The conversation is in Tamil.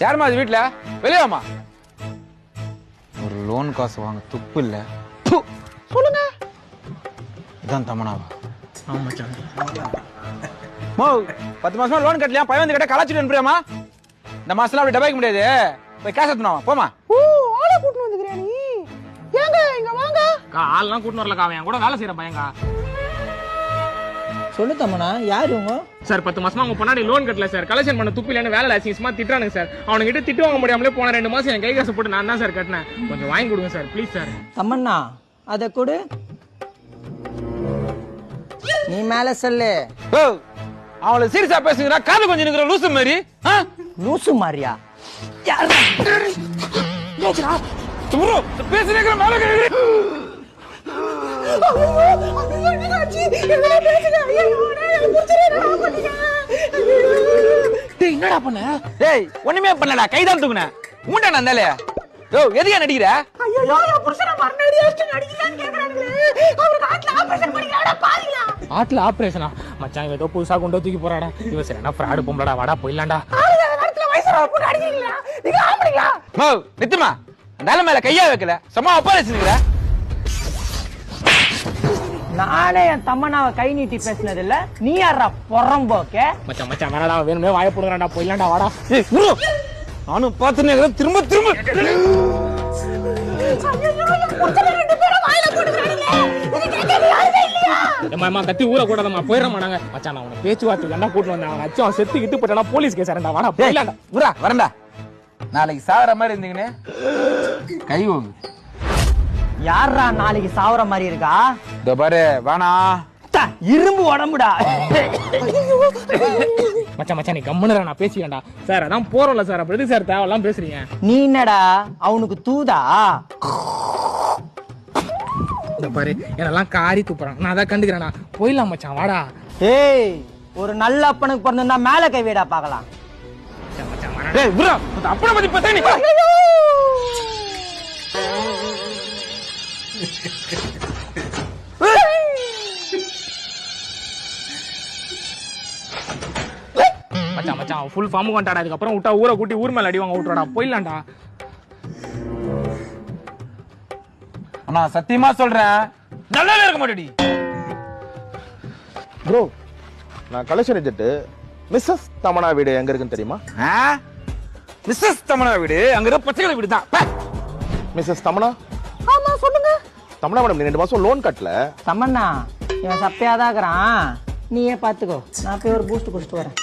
யாருமா அது வீட்டுல? வெளியாமா. ஒரு லோன் காசு வாங்க துப்பு இல்ல. சொல்லுங்க. இதான் தமனாவா? ஆமா மச்சான். மோ 10 மாசமா லோன் கட்டலையா? பையன் வந்து கேட்டா கலாச்சிட்டு அனுப்புறியாமா? இந்த மாசம்லாம் அப்படி டபாய்க்க முடியாது. போய் காசு எடுத்துனாமா போமா. ஓ ஆளை கூட்டிட்டு வந்துக்கிறியா நீ? ஏங்க இங்க வாங்க. ஆள்லாம் கூட்டிட்டு வரலக்கா, அவன் கூட வேலை செய்யற பையங்க. சொல்லு தம்மனா, யார் இவங்க? சார் 10 மாசமா அவங்க பொண்ணாடி லோன் கட்டல சார். கலெக்ஷன் பண்ண துப்பிலன்னு வேலை லைசன்ஸ்மா திட்டுறானுங்க சார். அவனுங்கிட்ட திட்டு வாங்க முடியாமலே போன 2 மாசம் என் கை காசு போட்டு நான் தான் சார் கட்டினேன். கொஞ்சம் வாங்கி கொடுங்க சார் ப்ளீஸ் சார். தம்மண்ணா அதை கொடு. நீ மேல சொல்லு. ஓ அவளை சீரியஸா பேசுங்கடா. காது கொஞ்சம் நிக்கிற லூசு மாதிரி. லூசு மாதிரியா? ப்ரோ பேசுறீங்க மேல கேக்குறீங்க. டேய் என்னடா பண்ண? டேய் ஒண்ணுமே பண்ணலடா. கைதான் தூக்குன. ஊண்டா நந்தாலே. யோ எதுக்கு நடிக்கிற? ஐயோ என் புருஷனை மரணடி அடிச்சு நடிக்கலான்னு கேக்குறாங்களே. அவருக்கு ஆட்ல ஆபரேஷன் பண்ணிக்கலாம்டா பாருங்களா. ஆட்ல ஆபரேஷனா? மச்சான் இவன் ஏதோ புதுசா கொண்டு தூக்கி போறாடா. இவன் சரி என்ன ஃப்ராட் பொம்பளடா. வாடா போயிடலாம்டா. நேரத்துல வயசுல போட்டு அடிக்கிறீங்களா? நீங்க ஆம்பளைங்களா? மோ நித்துமா அந்த மேல கையா வைக்கல. சும்மா ஆபரேஷன்ங்கற. நானே என் தம்மனாவை கை நீட்டி பேசினது இல்ல. நீ யாரா பொறம்போக்கே? மச்சான் மச்சான் வேணாடா, வேணுமே வாய போடுங்கடா. போயிடலாம்டா வாடா. ஏய் ப்ரோ நானும் பாத்துனே திரும்ப திரும்ப. ஏமா கத்தி ஊற கூடாதம்மா. போயிடறமா நாங்க. மச்சான் நான் உன பேச்சுவார்த்தைக்கு என்ன கூட்டு வந்தேன். அவன் அச்சு அவன் செத்து கிட்டு போட்டானா போலீஸ் கேஸ் ஆறடா. வாடா போயிடலாம்டா. புரா வரண்டா. நாளைக்கு சாவற மாதிரி இருந்தீங்கனே கை ஓங்கு. யாரா நாளைக்கு சாவற மாதிரி இருக்கா? இதோ பாரு வாணா. இரும்பு உடம்புடா. மச்சான் மச்சான் நீ கம்முனடா, நான் பேசிக்கேன்டா. சார் அதான் போறோம்ல சார். அப்படி எதுக்கு சார் தேவையெல்லாம் பேசுறீங்க? நீ என்னடா அவனுக்கு தூதா? இந்த பாரு என்னெல்லாம் காரி துப்புறான். நான் அதான் கண்டுக்கிறேனா. போயிடலாம் மச்சான் வாடா. ஏய் ஒரு நல்ல அப்பனுக்கு பிறந்திருந்தா மேல கை வைடா பார்க்கலாம். மச்சான் மச்சான் வாடா. டேய் புரா அப்பன பத்தி பத்த நீ. மச்சான் மச்சான் ஃபுல் ஃபார்ம் கொண்டாடா. அதுக்கப்புறம் விட்டா ஊரை கூட்டி ஊர் மேல அடி வாங்க விட்டுறடா. போயிடலாம்டா. அண்ணா சத்தியமா சொல்றேன் நல்லா இருக்க மாட்டேடி. ப்ரோ நான் கலெக்ஷன் ஏஜென்ட். மிஸ்ஸஸ் தமனா வீடு எங்க இருக்குன்னு தெரியுமா? மிஸ்ஸஸ் தமனா வீடு அங்க இருக்க பச்சைகளை வீடு தான். மிஸ்ஸஸ் தமனா? ஆமா சொல்லுங்க. தமனா மேடம் 2 மாசம் லோன் கட்டல. தமன்னா இவன் சப்பையாதான் இருக்கிறான். நீயே பாத்துக்கோ. நான் போய் ஒரு பூஸ்ட் குடிச்சிட்டு வரேன்.